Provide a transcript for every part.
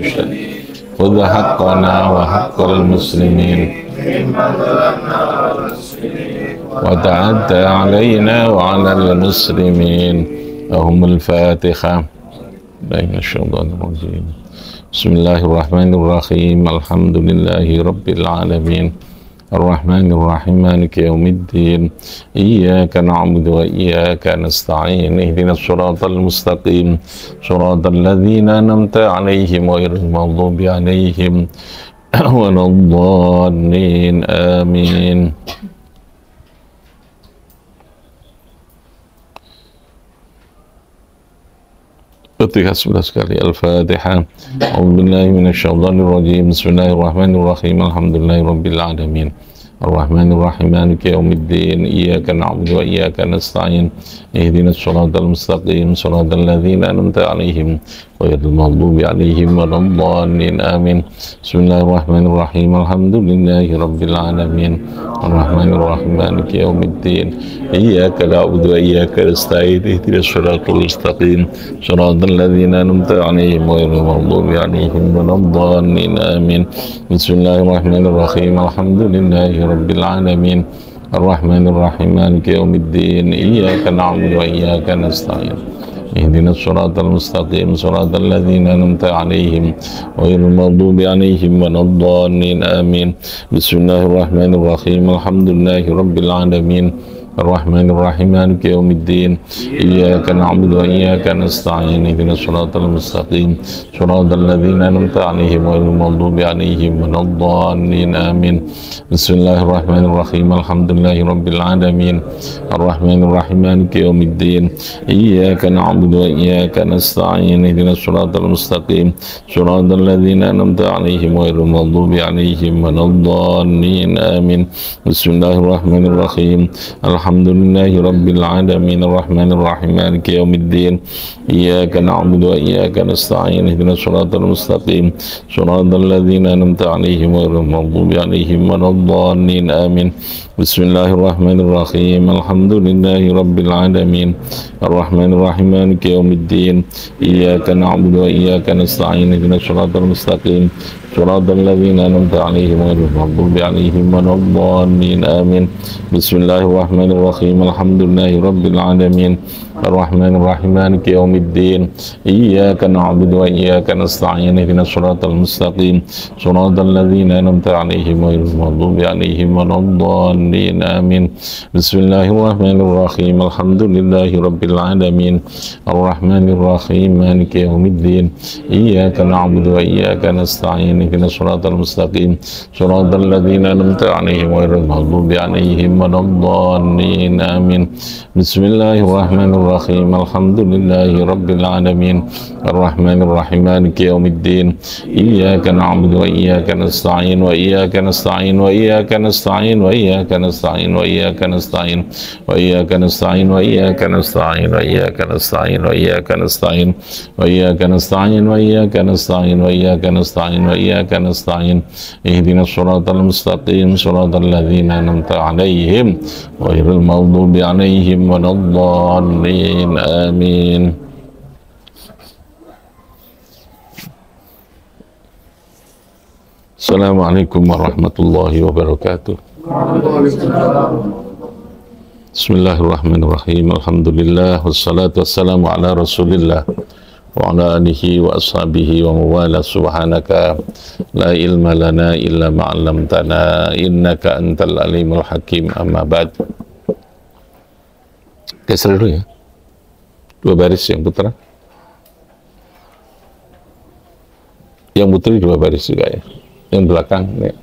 خذ حقنا وحق المسلمين وتعدى علينا وعلى المسلمين. لهم الفاتحة. بين الشيطان الرجيم. بسم الله الرحمن الرحيم. الحمد لله رب العالمين الرحمن الرحيم مالك يوم الدين إياك نعبد وإياك نستعين اهدنا الصراط المستقيم صراط الذين أنعمت عليهم غير المغضوب عليهم ولا الضالين آمين. Ketika 11 kali Al-Fatihah. A'udzubillahi minasyaitonir rajim. Bismillahirrahmanirrahim. Alhamdulillahirabbil alamin. Ar-Rahmanir-Rahim Maliki yaumiddin. Iyyaka na'budu wa iyyaka nasta'in. Ihdinas siratal mustaqim siratal ladzina an'amta 'alaihim ghairil maghdubi 'alaihim waladdallin. Amin. Bismillahirrahmanirrahim. Alhamdulillahi rabbil alamin. Ar-Rahmanir-Rahim Maliki yaumiddin. Iyyaka na'budu wa iyyaka nasta'in. Ihdinas siratal mustaqim siratal ladzina an'amta 'alaihim ghairil maghdubi 'alaihim waladdallin. Amin. Bismillahirrahmanirrahim. Alhamdulillahi rabbil alamin. Ar-Rahmanir-Rahim Maliki yaumiddin. Iyyaka na'budu wa iyyaka nasta'in. Ihdinas siratal mustaqim siratal ladzina an'amta 'alaihim ghairil maghdubi 'alaihim waladdallin. Amin. Bismillahirrahmanirrahim. Alhamdulillahi rabbil alamin. Ar-Rahmanir-Rahim Maliki yaumiddin. Iyyaka na'budu wa iyyaka nasta'in. Ihdinas siratal mustaqim siratal ladzina an'amta 'alaihim ghairil maghdubi 'alaihim waladdallin. Amin. Bismillahirrahmanirrahim. Alhamdulillahi rabbil alamin. Ar-Rahmanir-Rahim Maliki yaumiddin. Iyyaka na'budu wa iyyaka nasta'in. Ihdinas siratal mustaqim siratal ladzina an'amta 'alaihim ghairil maghdubi 'alaihim waladdallin. Amin. Bismillahirrahmanirrahim. Alhamdulillahi rabbil alamin. Ar-Rahmanir-Rahim Maliki yaumiddin. Iyyaka na'budu wa iyyaka nasta'in. Ihdinas siratal mustaqim siratal ladzina an'amta 'alaihim ghairil maghdubi 'alaihim waladdallin. Amin. Bismillahirrahmanirrahim. Alhamdulillahi rabbil alamin. Ar-Rahmanir-Rahim Maliki yaumiddin. Iyyaka na'budu wa iyyaka nasta'in. Ihdinas siratal mustaqim siratal ladzina an'amta 'alaihim ghairil maghdubi 'alaihim waladdallin. Amin. Bismillahirrahmanirrahim. Alhamdulillahi rabbil alamin. Ar-Rahmanir-Rahim Maliki yaumiddin. Iyyaka na'budu wa iyyaka nasta'in. Ihdinas siratal mustaqim siratal ladzina an'amta 'alaihim ghairil maghdubi 'alaihim waladdallin. Amin. Bismillahirrahmanirrahim. Alhamdulillahi rabbil alamin. Ar-Rahmanir-Rahim Maliki yaumiddin. Iyyaka na'budu wa iyyaka nasta'in. Ihdinas siratal mustaqim siratal ladzina an'amta 'alaihim ghairil maghdubi 'alaihim waladdallin. Amin. Bismillahirrahmanirrahim. Alhamdulillahi rabbil alamin. Ar-Rahmanir-Rahim Maliki yaumiddin. Iyyaka na'budu wa iyyaka nasta'in wa iyyaka nasta'in wa iyyaka nasta'in wa iyyaka nasta'in wa iyyaka nasta'in wa iyyaka nasta'in wa iyyaka nasta'in wa iyyaka nasta'in wa iyyaka nasta'in wa iyyaka nasta'in wa iyyaka nasta'in wa iyyaka nasta'in wa iyyaka nasta'in. Ihdinas siratal mustaqim siratal ladzina an'amta 'alaihim ghairil maghdubi 'alaihim waladdallin. Amin. Assalamualaikum warahmatullahi wabarakatuh. Bismillahirrahmanirrahim. Alhamdulillah wassalatu wassalamu ala Rasulillah wa ala alihi wa ashabihi wa mawala. Subhanaka la ilma lana illa ma 'allamtana innaka antal alimul hakim. Amma ba'd. Geser dulu ya. Dua baris yang putra. Yang putri dua baris juga ya. Yang belakang ya.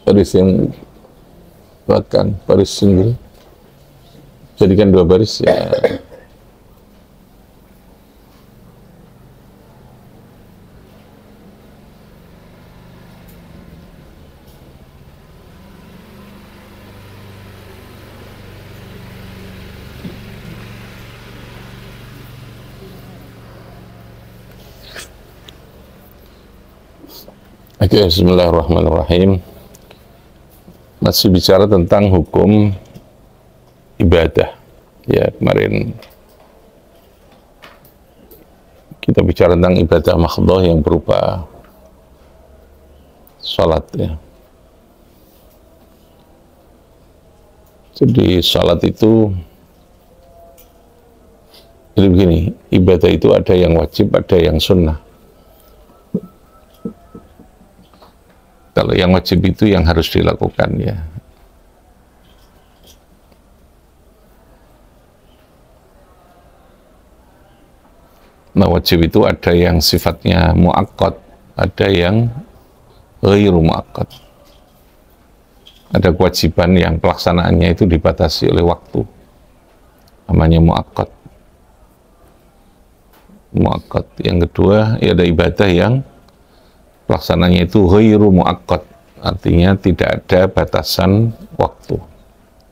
Baris yang belakang, baris single. Jadikan dua baris ya. Oke, bismillahirrahmanirrahim. Masih bicara tentang hukum ibadah. Ya, kemarin kita bicara tentang ibadah mahdhah yang berupa salat ya. Jadi salat itu jadi begini, ibadah itu ada yang wajib, ada yang sunnah. Kalau yang wajib itu yang harus dilakukan ya. Nah, wajib itu ada yang sifatnya muakkad, ada yang ghairu muakkad. Ada kewajiban yang pelaksanaannya itu dibatasi oleh waktu. Namanya muakkad. Muakkad. Yang kedua, ya ada ibadah yang pelaksananya itu ghairu muakkad, artinya tidak ada batasan waktu,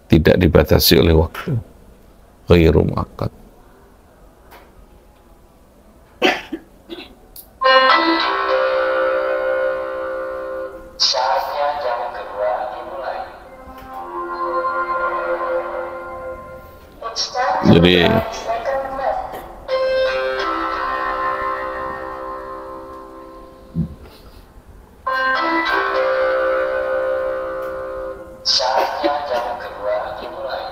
tidak dibatasi oleh waktu, ghairu muakkad. Saatnya jam kedua dimulai. Jadi Saatnya jam kedua dimulai.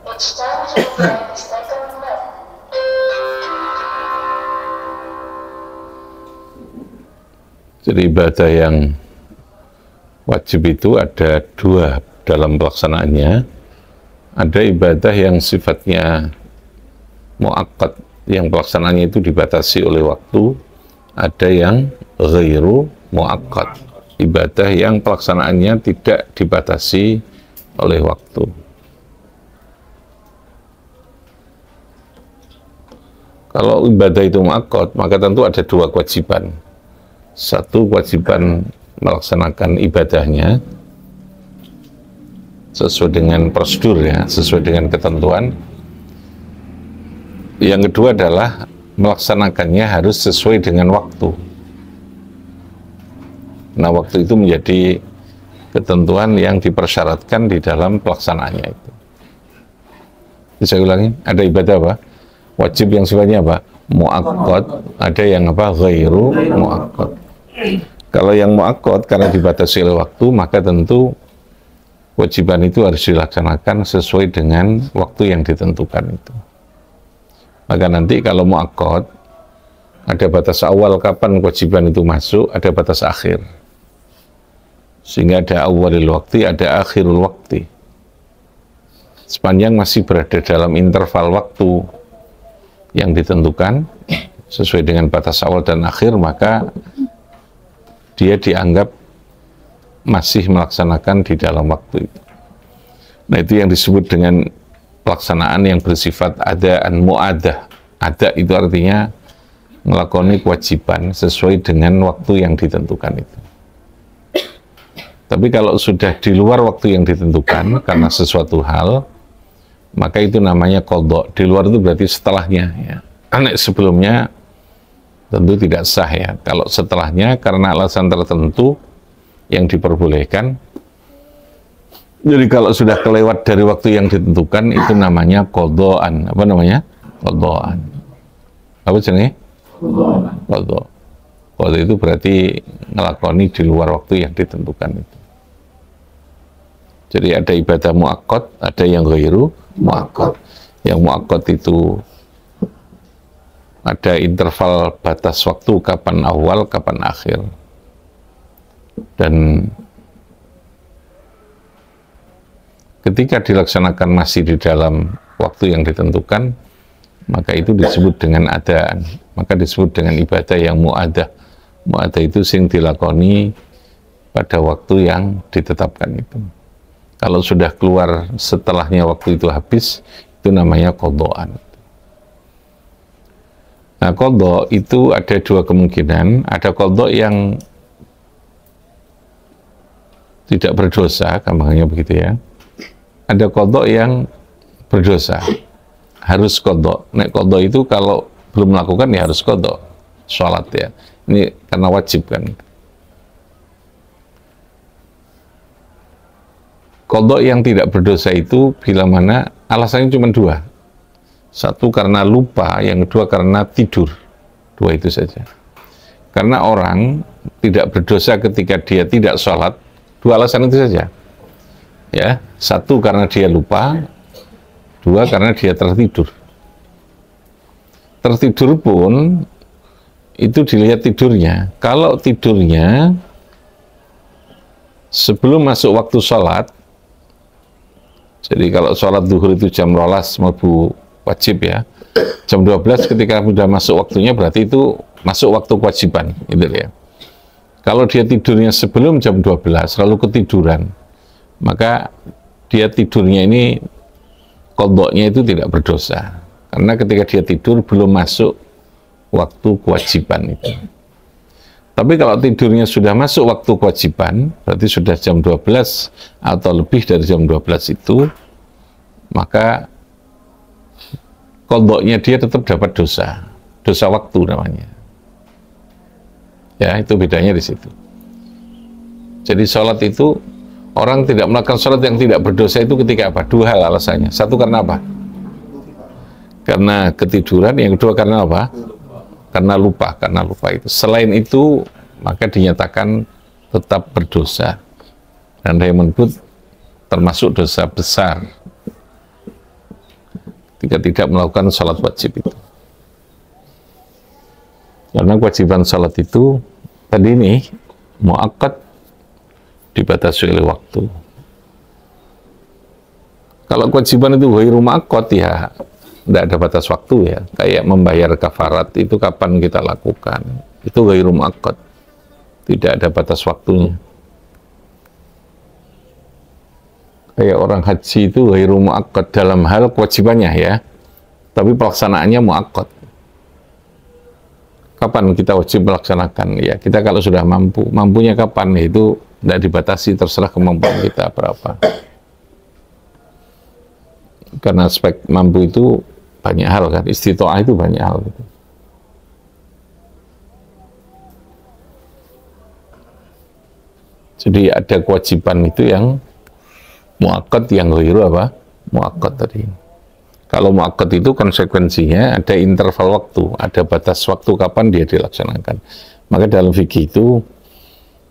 It's time to play the second left. Jadi ibadah yang wajib itu ada dua dalam pelaksanaannya. Ada ibadah yang sifatnya muakkad, yang pelaksanaannya itu dibatasi oleh waktu. Ada yang ghairu muakkad, ibadah yang pelaksanaannya tidak dibatasi oleh waktu. Kalau ibadah itu muakkad, maka tentu ada dua kewajiban. Satu, kewajiban melaksanakan ibadahnya sesuai dengan prosedur ya, sesuai dengan ketentuan. Yang kedua adalah melaksanakannya harus sesuai dengan waktu. Nah, waktu itu menjadi ketentuan yang dipersyaratkan di dalam pelaksanaannya itu. Bisa ulangi, ada ibadah apa? Wajib yang sifatnya apa? Muakkad, ada yang apa? Ghairu muakkad. Kalau yang muakkad karena dibatasi oleh waktu, maka tentu kewajiban itu harus dilaksanakan sesuai dengan waktu yang ditentukan itu. Maka nanti kalau muakkad, ada batas awal kapan kewajiban itu masuk, ada batas akhir. Sehingga ada awalil waktu, ada akhirul waktu. Sepanjang masih berada dalam interval waktu yang ditentukan, sesuai dengan batas awal dan akhir, maka dia dianggap masih melaksanakan di dalam waktu itu. Nah, itu yang disebut dengan pelaksanaan yang bersifat adaan mu'adah. Ada itu artinya melakoni kewajiban sesuai dengan waktu yang ditentukan itu. Tapi kalau sudah di luar waktu yang ditentukan karena sesuatu hal, maka itu namanya qadha. Di luar itu berarti setelahnya ya. Karena sebelumnya tentu tidak sah ya. Kalau setelahnya karena alasan tertentu yang diperbolehkan. Jadi kalau sudah kelewat dari waktu yang ditentukan, itu namanya qadhaan. Apa namanya? Qadhaan. Apa jenis? Qadha. Qadha itu berarti ngelakoni di luar waktu yang ditentukan itu. Jadi ada ibadah muakkad, ada yang ghairu muakkad. Yang muakkad itu ada interval batas waktu kapan awal, kapan akhir. Dan ketika dilaksanakan masih di dalam waktu yang ditentukan, maka itu disebut dengan adaan. Maka disebut dengan ibadah yang mu'adah. Mu'adah itu sing dilakoni pada waktu yang ditetapkan itu. Kalau sudah keluar setelahnya waktu itu habis, itu namanya qadhaan. Nah, qadha itu ada dua kemungkinan. Ada qadha yang tidak berdosa, gampangnya begitu ya. Ada qadha yang berdosa, harus qadha. Nek qadha itu kalau belum melakukan ya harus qadha sholat ya. Ini karena wajib kan. Qadha yang tidak berdosa itu bila mana alasannya cuma dua. Satu karena lupa, yang kedua karena tidur. Dua itu saja. Karena orang tidak berdosa ketika dia tidak sholat, dua alasan itu saja. Ya, satu karena dia lupa, dua karena dia tertidur. Tertidur pun itu dilihat tidurnya. Kalau tidurnya sebelum masuk waktu sholat, jadi kalau sholat zuhur itu jam 12 mabu wajib ya, jam 12 ketika sudah masuk waktunya berarti itu masuk waktu kewajiban, gitu ya. Kalau dia tidurnya sebelum jam 12 lalu ketiduran, maka dia tidurnya ini qadha-nya itu tidak berdosa, karena ketika dia tidur belum masuk waktu kewajiban itu. Tapi kalau tidurnya sudah masuk waktu kewajiban, berarti sudah jam 12 atau lebih dari jam 12 itu, maka qadha-nya dia tetap dapat dosa. Dosa waktu namanya. Ya, itu bedanya di situ. Jadi sholat itu, orang tidak melakukan sholat yang tidak berdosa itu ketika apa? Dua hal alasannya. Satu karena apa? Karena ketiduran, yang kedua karena apa? Karena lupa itu. Selain itu, maka dinyatakan tetap berdosa. Dan dia menyebut termasuk dosa besar ketika tidak melakukan sholat wajib itu. Karena kewajiban sholat itu tadi ini muakkad, dibatasi oleh waktu. Kalau kewajiban itu ghairu muakkad ya tidak ada batas waktu ya. Kayak membayar kafarat itu kapan kita lakukan, itu ghairu muakkad, tidak ada batas waktunya. Kayak orang haji itu ghairu muakkad dalam hal kewajibannya ya, tapi pelaksanaannya muakkad. Kapan kita wajib melaksanakan? Ya kita kalau sudah mampu. Mampunya kapan? Ya, itu tidak dibatasi, terserah kemampuan kita berapa. Karena aspek mampu itu banyak hal kan, istitoah itu banyak hal gitu. Jadi ada kewajiban itu yang muakkad, yang ghairu apa? Muakkad tadi. Kalau muakkad itu konsekuensinya ada interval waktu, ada batas waktu kapan dia dilaksanakan. Maka dalam fikih itu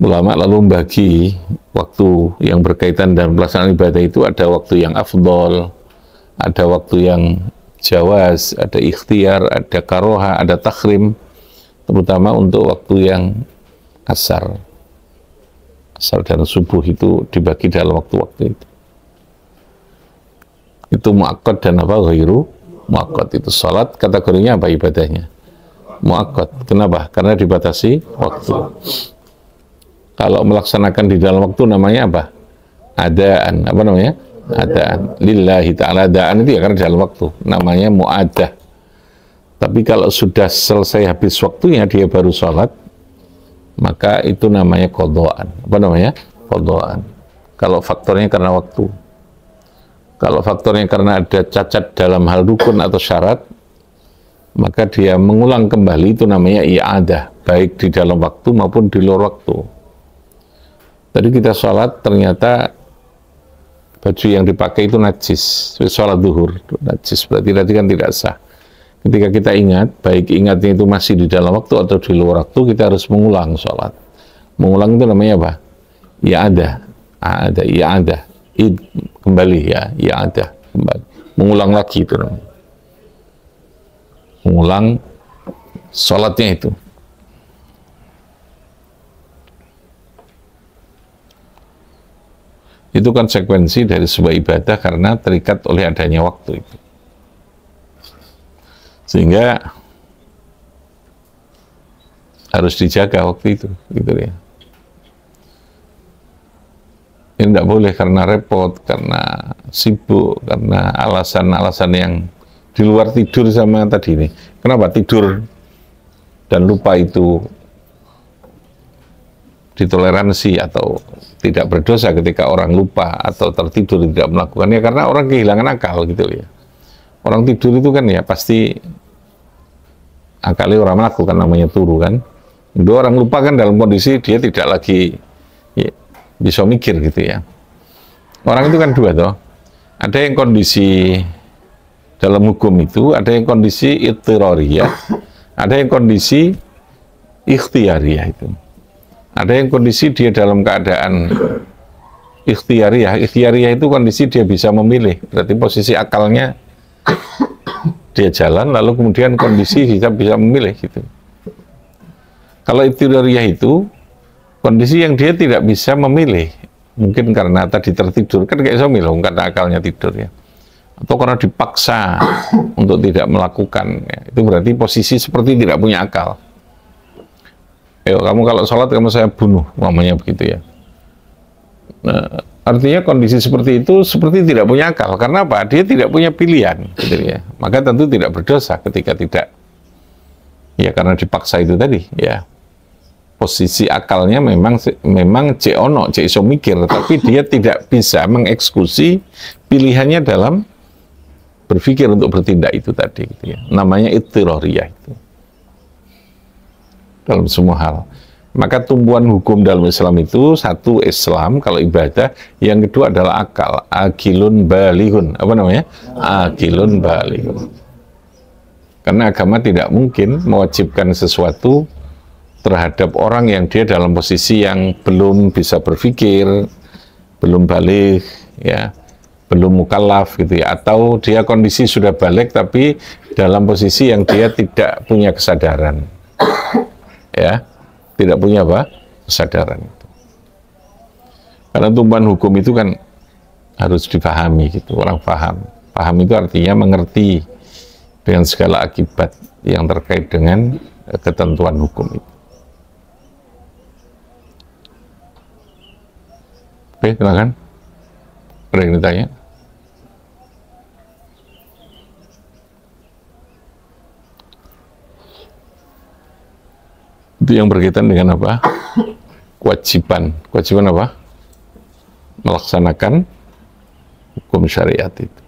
ulama lalu membagi waktu yang berkaitan dengan pelaksanaan ibadah itu ada waktu yang afdol, ada waktu yang jawaz, ada ikhtiar, ada karoha, ada takhrim, terutama untuk waktu yang asar. Asar dan subuh itu dibagi dalam waktu-waktu itu. Itu muakkad dan apa? Ghairu muakkad. Itu salat kategorinya apa ibadahnya? Muakkad. Kenapa? Karena dibatasi waktu. Kalau melaksanakan di dalam waktu namanya apa? Adaan. Apa namanya? Adaan. Lillahi ta'ala, adaan itu ya karena dalam waktu. Namanya mu'adah. Tapi kalau sudah selesai habis waktunya dia baru salat, maka itu namanya qadhaan. Apa namanya? Qadhaan. Kalau faktornya karena waktu. Kalau faktornya karena ada cacat dalam hal rukun atau syarat, maka dia mengulang kembali, itu namanya i'adah, baik di dalam waktu maupun di luar waktu. Tadi kita sholat, ternyata baju yang dipakai itu najis, sholat zuhur, najis, berarti tadi kan tidak sah. Ketika kita ingat, baik ingatnya itu masih di dalam waktu atau di luar waktu, kita harus mengulang sholat. Mengulang itu namanya apa? I'adah, kembali ya, i'adah, kembali. Mengulang lagi itu namanya. Mengulang sholatnya itu. Itu konsekuensi dari sebuah ibadah karena terikat oleh adanya waktu itu. Sehingga harus dijaga waktu itu, gitu ya. Ini tidak boleh karena repot, karena sibuk, karena alasan-alasan yang di luar tidur sama tadi ini. Kenapa tidur dan lupa itu ditoleransi atau tidak berdosa ketika orang lupa atau tertidur tidak melakukannya? Karena orang kehilangan akal gitu ya. Orang tidur itu kan ya pasti akalnya orang melakukan, namanya turu kan. Dua orang lupa kan dalam kondisi dia tidak lagi ya, bisa mikir gitu ya. Orang itu kan dua toh. Ada yang kondisi dalam hukum itu ada yang kondisi ittirariyah, ada yang kondisi ikhtiyariyah itu. Ada yang kondisi dia dalam keadaan ikhtiyariyah. Ikhtiyariyah itu kondisi dia bisa memilih, berarti posisi akalnya dia jalan, lalu kemudian kondisi kita bisa memilih gitu. Kalau ittirariyah itu kondisi yang dia tidak bisa memilih, mungkin karena tadi tertidur, kan kayak Somil, karena akalnya tidur ya, atau karena dipaksa untuk tidak melakukan ya. Itu berarti posisi seperti tidak punya akal. Ayo kamu kalau sholat kamu saya bunuh, namanya begitu ya. Nah, artinya kondisi seperti itu seperti tidak punya akal. Karena apa? Dia tidak punya pilihan gitu ya. Maka tentu tidak berdosa ketika tidak, ya karena dipaksa itu tadi ya. Posisi akalnya memang cek ono, cek iso mikir, tapi dia tidak bisa mengeksekusi pilihannya dalam berpikir untuk bertindak itu tadi gitu ya. Namanya ittirariyah itu. Dalam semua hal. Maka tumbuhan hukum dalam Islam itu, satu Islam kalau ibadah, yang kedua adalah akal, akilun balihun. Apa namanya? Akilun balihun. Karena agama tidak mungkin mewajibkan sesuatu terhadap orang yang dia dalam posisi yang belum bisa berpikir, belum balik, ya, belum mukallaf gitu ya, atau dia kondisi sudah balik tapi dalam posisi yang dia tidak punya kesadaran. Ya, tidak punya apa? Kesadaran itu. Karena tumbuhan hukum itu kan harus dipahami gitu, orang paham. Paham itu artinya mengerti dengan segala akibat yang terkait dengan ketentuan hukum itu. Oke, silakan. Ada yang ditanya? Itu yang berkaitan dengan apa? Kewajiban. Kewajiban apa? Melaksanakan hukum syariat itu.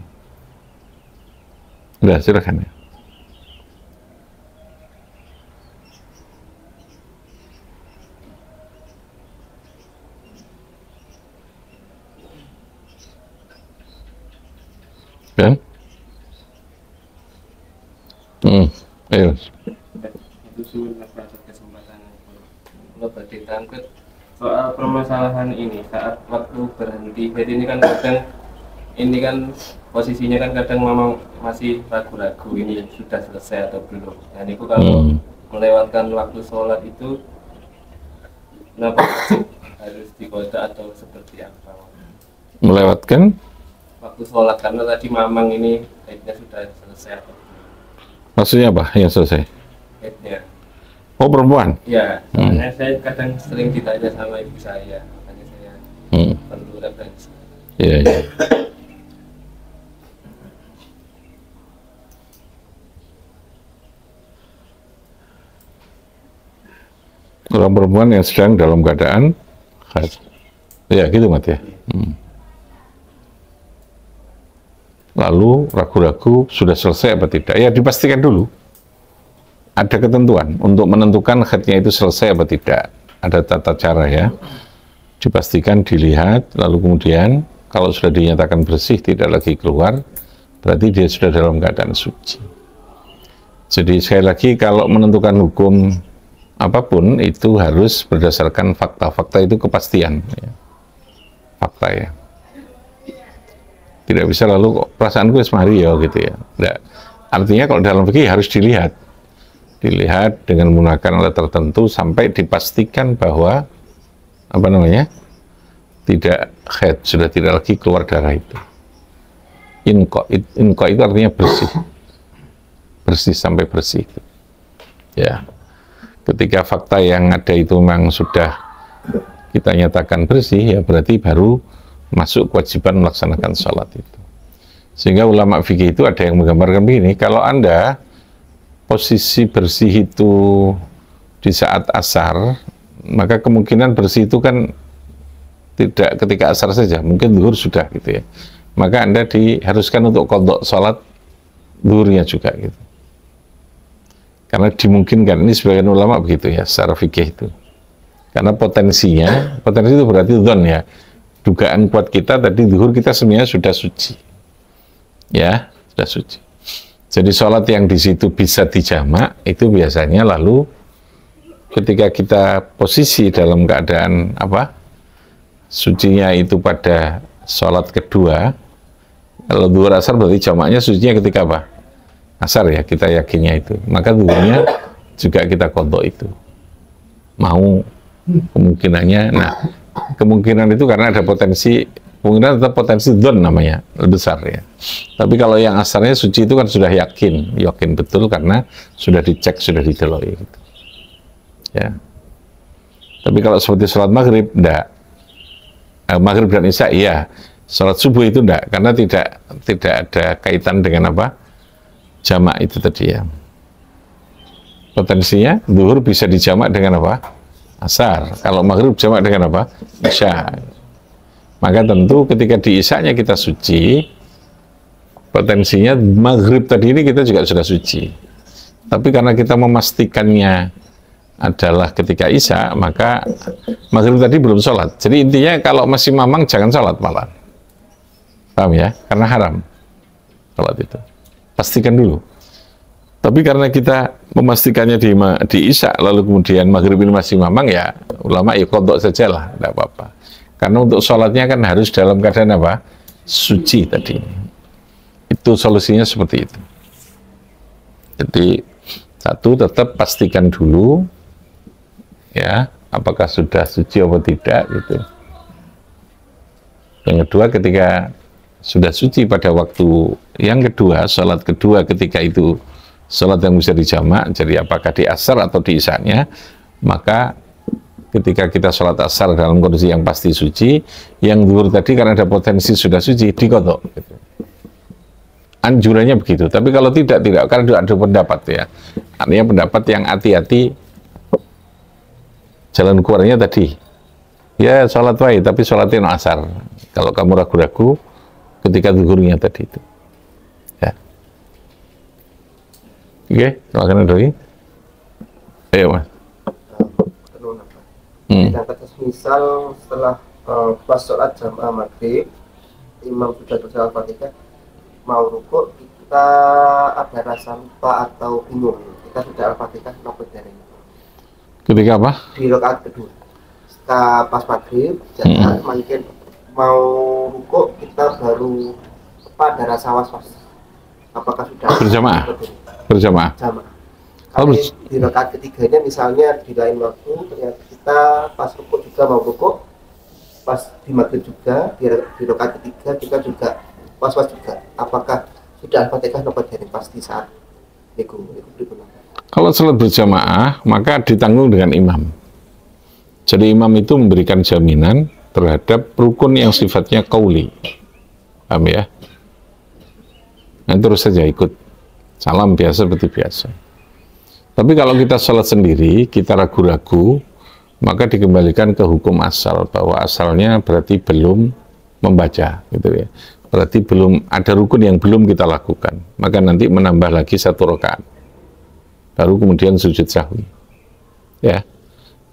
Udah, silakan ya. Kan? Ayo. Kalau berarti tangkut soal permasalahan ini saat waktu berhenti, jadi ini kan kadang ini kan posisinya kan kadang memang masih ragu-ragu ini sudah selesai atau belum. Dan itu kalau melewatkan waktu sholat itu kenapa harus digoda atau seperti apa? Melewatkan waktu sholat karena tadi mamang ini haidnya sudah selesai atau belum? maksudnya apa yang selesai? Haidnya. Oh, perempuan? Ya, soalnya saya kadang sering ditanya sama ibu saya, makanya saya perlu referensi. Iya, iya. Orang perempuan yang sedang dalam keadaan haid. Ya, gitu Mat ya. Lalu ragu-ragu sudah selesai apa tidak? Ya, dipastikan dulu. Ada ketentuan untuk menentukan haidnya itu selesai apa tidak. Ada tata cara ya. Dipastikan, dilihat, lalu kemudian kalau sudah dinyatakan bersih, tidak lagi keluar, berarti dia sudah dalam keadaan suci. Jadi sekali lagi kalau menentukan hukum apapun itu harus berdasarkan fakta. Fakta itu kepastian. Ya. Fakta ya. Tidak bisa lalu kok perasaanku semari ya gitu ya. Nggak. Artinya kalau dalam fikih harus dilihat dengan menggunakan alat tertentu sampai dipastikan bahwa apa namanya tidak haid, sudah tidak lagi keluar darah itu. Inqa itu artinya bersih sampai bersih. Ya, ketika fakta yang ada itu memang sudah kita nyatakan bersih, ya berarti baru masuk kewajiban melaksanakan sholat itu. Sehingga ulama fikih itu ada yang menggambarkan begini, kalau Anda posisi bersih itu di saat asar, maka kemungkinan bersih itu kan tidak ketika asar saja, mungkin zuhur sudah gitu ya. Maka Anda diharuskan untuk qadha sholat zuhurnya juga gitu. Karena dimungkinkan, ini sebagian ulama begitu ya, secara fikih itu. Karena potensi itu berarti dzon ya. Dugaan kuat kita tadi zuhur kita sebenarnya sudah suci. Ya, sudah suci. Jadi sholat yang di situ bisa dijamak itu biasanya lalu ketika kita posisi dalam keadaan apa sucinya itu pada sholat kedua, kalau zuhur asar berarti jamaknya sucinya ketika apa? Asar ya, kita yakinnya itu. Maka zuhurnya juga kita qadha itu. Mau kemungkinannya, nah kemungkinan itu karena ada potensi, kemungkinan tetap potensi dzon namanya, lebih besar ya. Tapi kalau yang asarnya suci itu kan sudah yakin betul karena sudah dicek, sudah diteloi gitu. Ya. Tapi kalau seperti sholat maghrib, enggak. Maghrib dan isya, iya. Sholat subuh itu enggak, karena tidak ada kaitan dengan apa? Jamak itu tadi ya. Potensinya, zuhur bisa dijamak dengan apa? Asar. Kalau maghrib jamak dengan apa? Isya. Maka tentu ketika di isyanya kita suci, potensinya maghrib tadi ini kita juga sudah suci. Tapi karena kita memastikannya adalah ketika isya, maka maghrib tadi belum sholat. Jadi intinya kalau masih mamang jangan sholat malah. Paham ya? Karena haram sholat itu. Pastikan dulu. Tapi karena kita memastikannya di isya, lalu kemudian maghrib ini masih mamang, ya ulama ya qadha saja lah, tidak apa-apa. Karena untuk sholatnya kan harus dalam keadaan apa? Suci tadi. Itu solusinya seperti itu. Jadi satu, tetap pastikan dulu ya apakah sudah suci atau tidak gitu. Yang kedua, ketika sudah suci pada waktu yang kedua, sholat kedua ketika itu sholat yang bisa dijamak, jadi apakah di asar atau di isyanya, maka ketika kita sholat asar dalam kondisi yang pasti suci, yang zuhur tadi karena ada potensi sudah suci, diqadha gitu. Anjurannya begitu. Tapi kalau tidak, karena ada pendapat ya, artinya pendapat yang hati-hati, jalan keluarnya tadi ya sholat wae, tapi sholatnya asar kalau kamu ragu-ragu ketika zuhurnya tadi itu ya. Oke, silakan Doi. Ayo Mas. Misal setelah pas sholat jamaah maghrib, imam sudah baca Al-Fatihah, mau rukuk, kita ada rasa lupa atau bingung, kita sudah Al-Fatihah nopo dari Ketika apa? di rakaat kedua. Setelah pas maghrib, jamaah mungkin mau rukuk, kita baru ada rasa was-was. Apakah sudah berjamaah? Berjamaah. Kalau di rakaat ketiganya misalnya di lain waktu, ternyata kita pas rukuk juga mau rukuk, pas di maghrib juga di rakaat ketiga kita juga was-was juga. Apakah sudah Al-Fatihah nopo dari pasti saat itu berikutnya? Kalau sholat berjamaah, maka ditanggung dengan imam. Jadi imam itu memberikan jaminan terhadap rukun yang sifatnya qauli. Paham ya? Nah, terus saja ikut salam biasa seperti biasa. Tapi kalau kita sholat sendiri, kita ragu-ragu, maka dikembalikan ke hukum asal, bahwa asalnya berarti belum membaca, gitu ya. Berarti belum ada rukun yang belum kita lakukan. Maka nanti menambah lagi 1 rakaat. Baru kemudian sujud sahwi. Ya.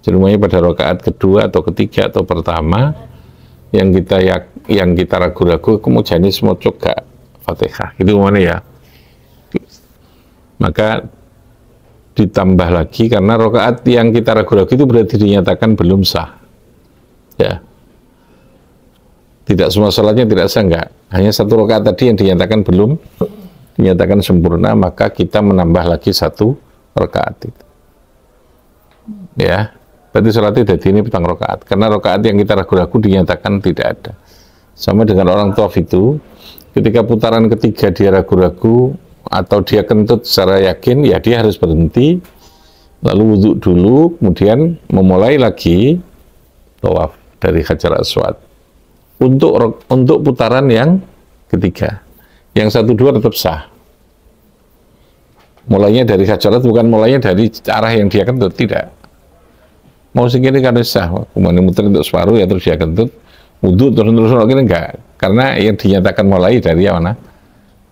Jadi pada rakaat kedua atau ketiga atau pertama yang kita ragu-ragu, kemudian semua gak Fatihah. Itu mana ya? Maka ditambah lagi karena rakaat yang kita ragu-ragu itu berarti dinyatakan belum sah. Ya. Tidak semua sholatnya tidak sah, enggak. Hanya 1 rakaat tadi yang dinyatakan belum, dinyatakan sempurna, maka kita menambah lagi 1 rakaat itu. Ya. Berarti sholatnya jadi ini petang rakaat. Karena rakaat yang kita ragu-ragu dinyatakan tidak ada. Sama dengan orang tawaf itu, ketika putaran ketiga dia ragu-ragu atau dia kentut secara yakin, ya dia harus berhenti, lalu wudhu dulu, kemudian memulai lagi tawaf dari Hajar Aswad untuk putaran yang ketiga. Yang 1, 2 tetap sah. Mulainya dari Hajar Aswad, bukan mulainya dari arah yang dia kentut, tidak. Mau segini kan sah, kemudian muter untuk separuh ya terus dia kentut, wudhu terus lagi enggak, karena yang dinyatakan mulai dari mana?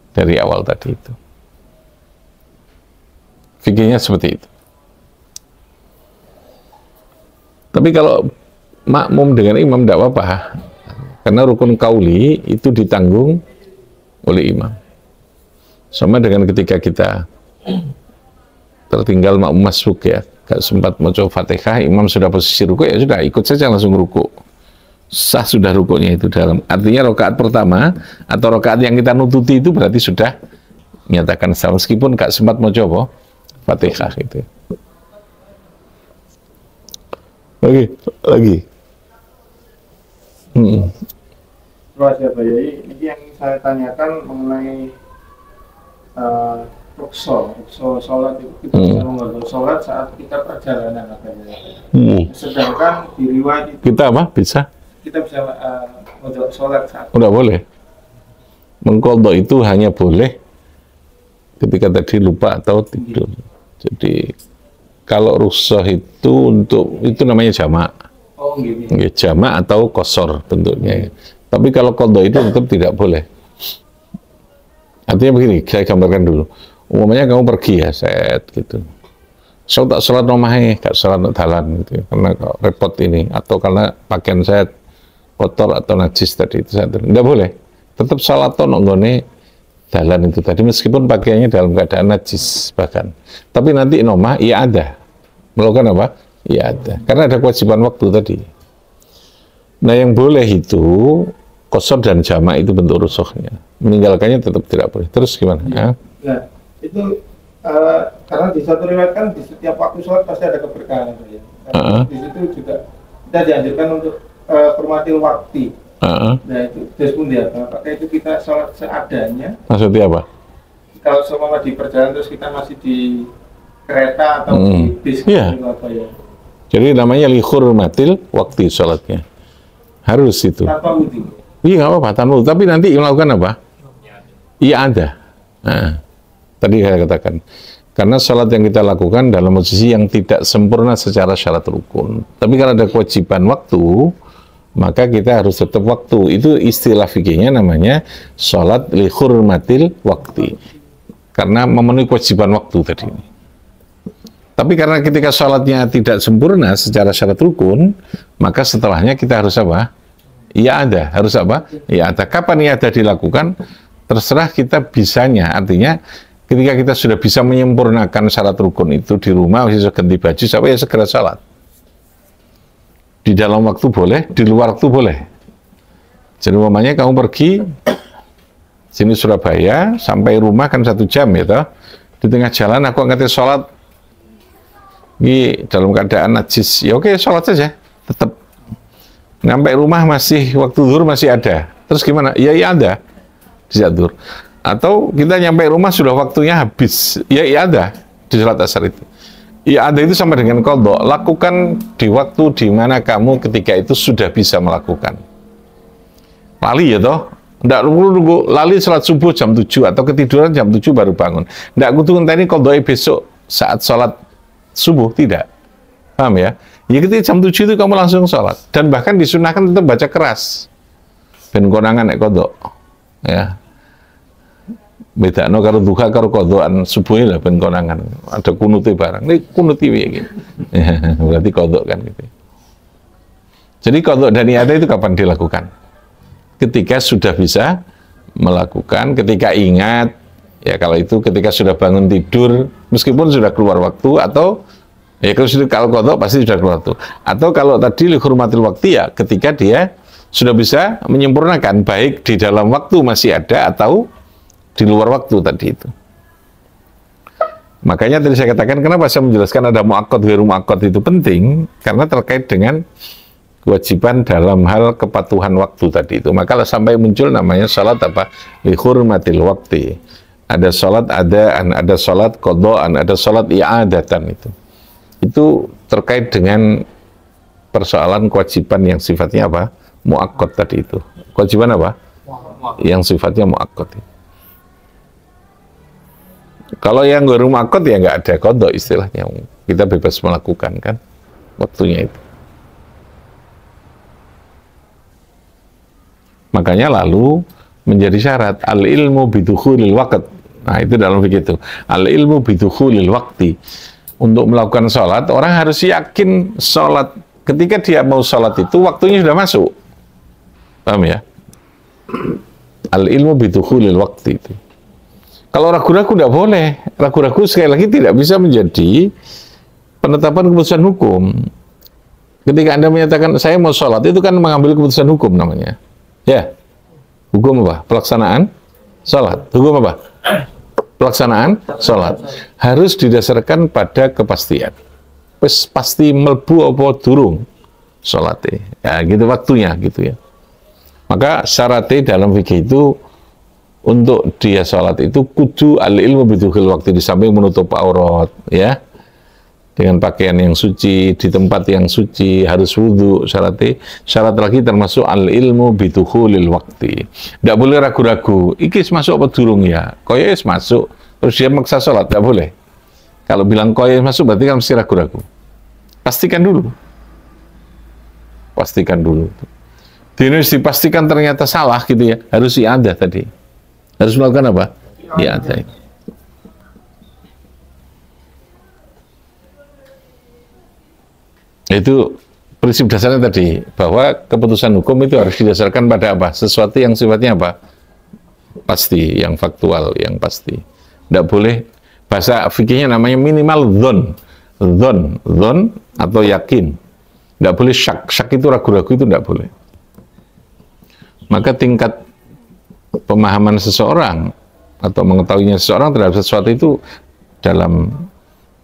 Dari awal tadi itu. Fikirnya seperti itu. Tapi kalau makmum dengan imam tidak apa-apa, karena rukun qauli itu ditanggung oleh imam. Sama dengan ketika kita tertinggal makmum masbuk ya, gak sempat mau coba Fatihah, imam sudah posisi ruku, ya sudah ikut saja langsung ruku. Sah sudah rukunya itu dalam. Artinya rakaat pertama atau rakaat yang kita nututi itu berarti sudah menyatakan sah meskipun gak sempat mau coba Fatihah itu. Oke, lagi. Terus ya Pak Yai, ini yang saya tanyakan mengenai rukso sholat itu kita bisa mengatur sholat saat kita perjalanan katanya. Sedangkan di riwayat itu Kita apa? Bisa? kita bisa mengatur sholat saat Udah boleh. Mengqadha itu hanya boleh ketika tadi lupa atau tidur. Jadi kalau rukhsah itu namanya jamak. oh gini. Ya, jamak atau qasar bentuknya. Tapi kalau qadha itu tetap tidak boleh. Artinya begini, saya gambarkan dulu. Umumnya kamu pergi ya, set gitu. Saya tak sholat nomahnya, gak sholat dalan gitu. Karena repot ini, atau karena pakaian saya kotor atau najis tadi itu saya tidak boleh. Tetap sholat atau nonggone dalan itu tadi, meskipun pakaiannya dalam keadaan najis bahkan. Tapi nanti nomah, iya ada. Melakukan apa? Iya ada. Karena ada kewajiban waktu tadi. Nah yang boleh itu qasar dan jamak itu bentuk rusuhnya. Meninggalkannya tetap tidak boleh. Terus gimana? Ya. Nah itu karena di satu riwayat kan di setiap waktu sholat pasti ada keberkahan ya. Di situ juga kita dianjurkan untuk hormatil waktu. Nah itu terus pun dia apakah itu kita sholat seadanya? Maksudnya apa? Kalau semua di perjalanan terus kita masih di kereta atau di bis Iya. gitu apa ya? Jadi namanya lihurmatil waktu sholatnya. Harus itu. Tanpa wudhu. Iya nggak apa-apa, tanpa wudhu. Tapi nanti melakukan apa? Iya ada. Nah, tadi saya katakan. Karena sholat yang kita lakukan dalam posisi yang tidak sempurna secara syarat rukun. Tapi kalau ada kewajiban waktu, maka kita harus tetap waktu. Itu istilah fikihnya namanya sholat lihurmatil waktu. Karena memenuhi kewajiban waktu tadi. Tapi karena ketika sholatnya tidak sempurna secara syarat rukun, maka setelahnya kita harus apa? Iya ada. Harus apa? Iya ada. Kapan iya ada dilakukan? Terserah kita bisanya. Artinya ketika kita sudah bisa menyempurnakan syarat rukun itu di rumah, masih ganti baju, sampai ya segera sholat. Di dalam waktu boleh, di luar waktu boleh. Jadi umpamanya kamu pergi sini Surabaya, sampai rumah kan 1 jam ya toh. Di tengah jalan aku angkat sholat di dalam keadaan najis, ya oke sholat saja, tetap. Sampai rumah masih waktu zuhur masih ada, terus gimana? Ya iya ada di saat zuhur. Atau kita nyampe rumah sudah waktunya habis, ya iya ada di sholat asar itu. Ya ada itu sama dengan qadha. Lakukan di waktu di mana kamu ketika itu sudah bisa melakukan. Lali ya toh, tidak perlu nunggu lali sholat subuh jam 7 atau ketiduran jam 7 baru bangun. Tidak kudu ngenteni qadha besok saat sholat subuh, tidak. Paham ya? Ya ketika jam 7 itu kamu langsung sholat. Dan bahkan disunahkan tetap baca keras. Ben konangan nek qadha. Ya. Bedakno karo duha karo qadhaan subuhnya lah ben konangan. Ada kunuti barang. Ini kunuti piye iki. Ya, berarti qadha kan gitu. Jadi qadha dan i'adah itu kapan dilakukan? Ketika sudah bisa melakukan, ketika ingat. Ya kalau itu ketika sudah bangun tidur, meskipun sudah keluar waktu, atau ya kalau qadha pasti sudah keluar waktu. Atau kalau tadi lihurmatil waktu ya ketika dia sudah bisa menyempurnakan, baik di dalam waktu masih ada atau di luar waktu tadi itu. Makanya tadi saya katakan kenapa saya menjelaskan ada muakkad, ghairu muakkad itu penting, karena terkait dengan kewajiban dalam hal kepatuhan waktu tadi itu. Maka sampai muncul namanya salat apa? Lihurmatil waktu. Ada salat adaan, ada salat qadhaan, ada salat i'adatan itu. Itu terkait dengan persoalan kewajiban yang sifatnya apa? Muakkad tadi itu. Kewajiban apa? Yang sifatnya muakkad. Kalau yang ghairu muakkad ya nggak ada qadha istilahnya. Kita bebas melakukan kan waktunya itu. Makanya lalu menjadi syarat al-ilmu bidukhulil waqt. Nah, itu dalam fikih itu. Al-ilmu bidukhulil waqti. Untuk melakukan sholat, orang harus yakin sholat. Ketika dia mau sholat itu, waktunya sudah masuk. Paham ya? Al-ilmu bidukhulil waqti itu. Kalau ragu-ragu tidak boleh. Ragu-ragu sekali lagi tidak bisa menjadi penetapan keputusan hukum. Ketika Anda menyatakan saya mau sholat, itu kan mengambil keputusan hukum namanya. Ya, hukum apa? Pelaksanaan sholat. Hukum apa? Pelaksanaan sholat. Harus didasarkan pada kepastian. Pasti melbu apa durung sholatnya. Ya, gitu waktunya gitu ya. Maka syaratnya dalam fikih itu untuk dia sholat itu kudu al-ilmu bidukhil waktu, di samping menutup aurat ya, dengan pakaian yang suci, di tempat yang suci, harus wudhu syaratnya. Syarat lagi termasuk al-ilmu bidukhulil waktu. Tidak boleh ragu-ragu, iki masuk apa durung ya, koyes masuk, terus dia maksa sholat, tidak boleh. Kalau bilang koyes masuk berarti kan mesti ragu-ragu. Pastikan dulu. Pastikan dulu. Dipastikan ternyata salah gitu ya, harus i'adah tadi. Harus melakukan apa? I'adah. Itu prinsip dasarnya tadi, bahwa keputusan hukum itu harus didasarkan pada apa? Sesuatu yang sifatnya apa? Pasti, yang faktual, yang pasti. Tidak boleh, bahasa fikihnya namanya minimal dhon atau yakin. Tidak boleh syak. Syak itu ragu-ragu, itu tidak boleh. Maka tingkat pemahaman seseorang atau mengetahuinya seseorang terhadap sesuatu itu dalam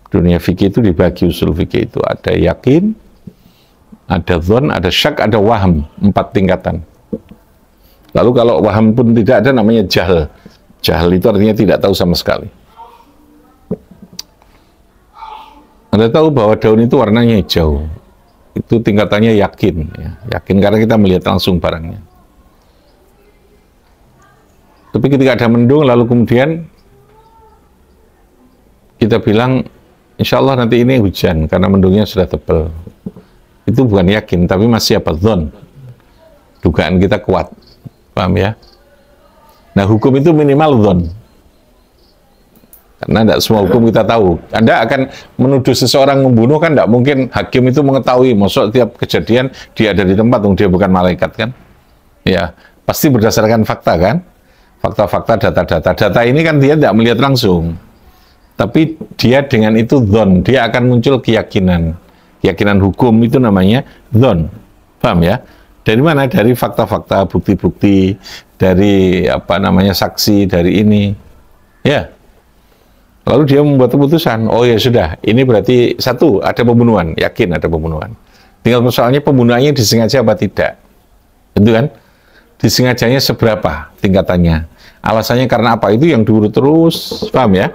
dunia fikih itu dibagi usul fikih itu. Ada yakin, ada dhon, ada syak, ada waham. 4 tingkatan. Lalu kalau waham pun tidak ada, namanya jahl. Jahl itu artinya tidak tahu sama sekali. Anda tahu bahwa daun itu warnanya hijau. Itu tingkatannya yakin. Ya. Yakin karena kita melihat langsung barangnya. Tapi ketika ada mendung, lalu kemudian kita bilang, insya Allah nanti ini hujan, karena mendungnya sudah tebal. Itu bukan yakin, tapi masih apa? Dhon. Dugaan kita kuat. Paham ya? Nah, hukum itu minimal dhon. Karena tidak semua hukum kita tahu. Anda akan menuduh seseorang membunuh, kan tidak mungkin hakim itu mengetahui. Maksud tiap kejadian dia ada di tempat, dia bukan malaikat kan? Ya, pasti berdasarkan fakta kan? Fakta-fakta, data-data. Data ini kan dia tidak melihat langsung. Tapi dia dengan itu dhon, dia akan muncul keyakinan. Keyakinan hukum itu namanya dhon. Paham ya? Dari mana? Dari fakta-fakta, bukti-bukti, dari apa namanya saksi, dari ini. Ya. Lalu dia membuat keputusan, oh ya sudah, ini berarti satu, ada pembunuhan, yakin ada pembunuhan. Tinggal persoalannya pembunuhannya disengaja apa tidak. Itu kan? Disengajanya seberapa tingkatannya, alasannya karena apa, itu yang diurut terus, paham ya?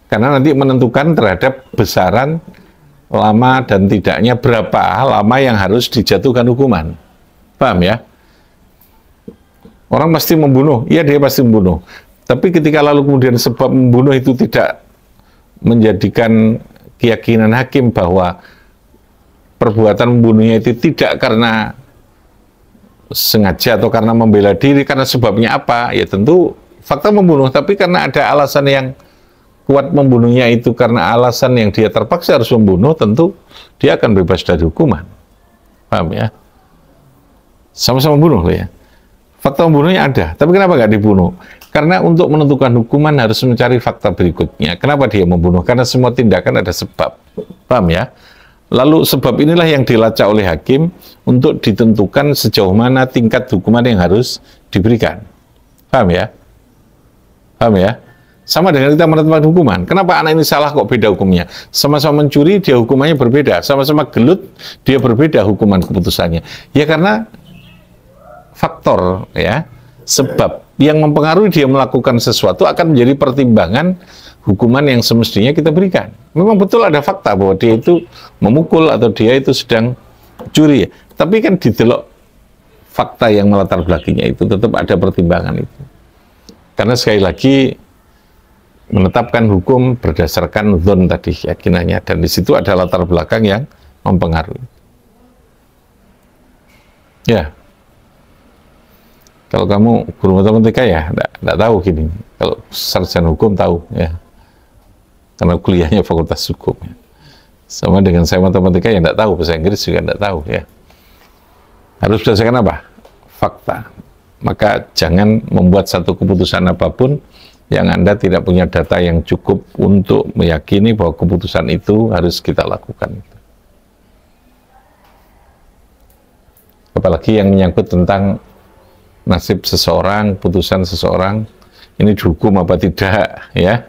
Karena nanti menentukan terhadap besaran lama dan tidaknya, berapa lama yang harus dijatuhkan hukuman, paham ya? Orang pasti membunuh, iya dia pasti membunuh, tapi ketika lalu kemudian sebab membunuh itu tidak menjadikan keyakinan hakim bahwa perbuatan membunuhnya itu tidak karena sengaja atau karena membela diri, karena sebabnya apa? Ya tentu fakta membunuh, tapi karena ada alasan yang kuat membunuhnya itu karena alasan yang dia terpaksa harus membunuh, tentu dia akan bebas dari hukuman. Paham ya? Sama-sama bunuh loh ya. Fakta membunuhnya ada, tapi kenapa nggak dibunuh? Karena untuk menentukan hukuman harus mencari fakta berikutnya. Kenapa dia membunuh? Karena semua tindakan ada sebab. Paham ya? Lalu sebab inilah yang dilacak oleh hakim untuk ditentukan sejauh mana tingkat hukuman yang harus diberikan. Paham ya? Paham ya? Sama dengan kita menetapkan hukuman. Kenapa anak ini salah kok beda hukumnya? Sama-sama mencuri, dia hukumannya berbeda. Sama-sama gelut, dia berbeda hukuman keputusannya. Ya karena faktor ya, sebab yang mempengaruhi dia melakukan sesuatu akan menjadi pertimbangan hukuman yang semestinya kita berikan. Memang betul ada fakta bahwa dia itu memukul atau dia itu sedang curi. Tapi kan didelok fakta yang melatar belakangnya itu tetap ada pertimbangan itu. Karena sekali lagi menetapkan hukum berdasarkan dhon tadi keyakinannya, dan di situ ada latar belakang yang mempengaruhi. Ya. Kalau kamu guru matematika ya enggak tahu gini. Kalau sarjana hukum tahu ya. Karena kuliahnya fakultas hukum ya. Sama dengan saya matematika ya enggak tahu, bahasa Inggris juga enggak tahu ya. Harus berdasarkan apa? Fakta. Maka jangan membuat satu keputusan apapun yang Anda tidak punya data yang cukup untuk meyakini bahwa keputusan itu harus kita lakukan. Apalagi yang menyangkut tentang nasib seseorang, putusan seseorang, ini dihukum apa tidak, ya.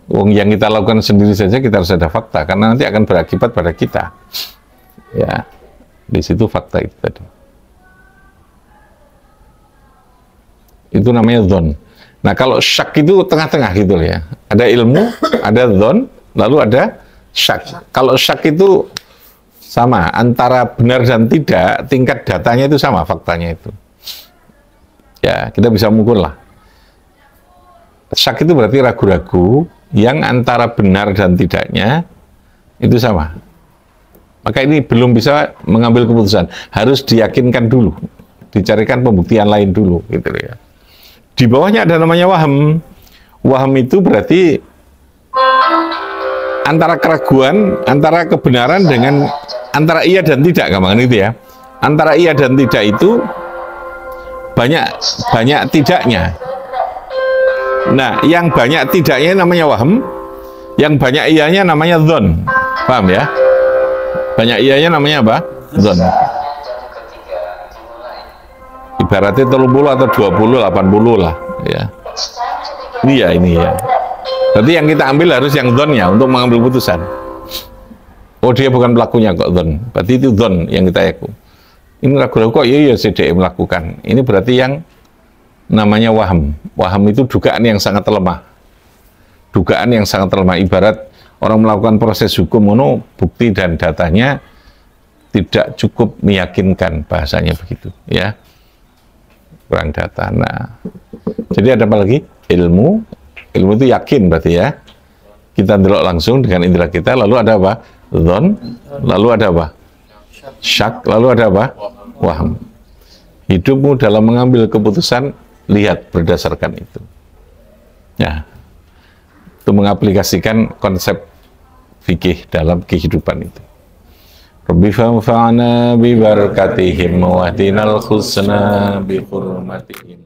Wong yang kita lakukan sendiri saja kita harus ada fakta, karena nanti akan berakibat pada kita. Ya, di situ fakta itu tadi. Itu namanya dzon. Nah, kalau syak itu tengah-tengah gitu ya. Ada ilmu, ada dzon, lalu ada syak. Kalau syak itu sama, antara benar dan tidak, tingkat datanya itu sama, faktanya itu. Ya, kita bisa mengukur lah. Syak itu berarti ragu-ragu, yang antara benar dan tidaknya itu sama. Maka ini belum bisa mengambil keputusan, harus diyakinkan dulu, dicarikan pembuktian lain dulu, gitu ya. Di bawahnya ada namanya waham. Waham itu berarti antara keraguan, antara kebenaran dengan antara iya dan tidak, gampang itu ya. Antara iya dan tidak itu banyak tidaknya. Nah, yang banyak tidaknya namanya waham, yang banyak iyanya namanya dzon. Paham ya? Banyak iyanya namanya apa? Dzon. Ibaratnya 30 atau 20, 80 lah, ya. Ini ya. Berarti yang kita ambil harus yang dzonnya untuk mengambil putusan. Oh, dia bukan pelakunya kok, dzon. Berarti itu dzon yang kita yaku. Ini ragu-ragu kok, iya CDE melakukan. Ini berarti yang namanya waham. Waham itu dugaan yang sangat lemah. Dugaan yang sangat lemah. Ibarat orang melakukan proses hukum, bukti dan datanya tidak cukup meyakinkan, bahasanya begitu, ya. Kurang data. Nah, jadi ada apa lagi? Ilmu itu yakin berarti ya. Kita delok langsung dengan indera kita, lalu ada apa? Dzon, lalu ada apa? Syak, lalu ada apa? Waham. Hidupmu dalam mengambil keputusan, lihat berdasarkan itu. Ya, itu mengaplikasikan konsep fikih dalam kehidupan itu. Rabbi fanfa'na bi barakatihim wa hadinal husna bi hurmatihim.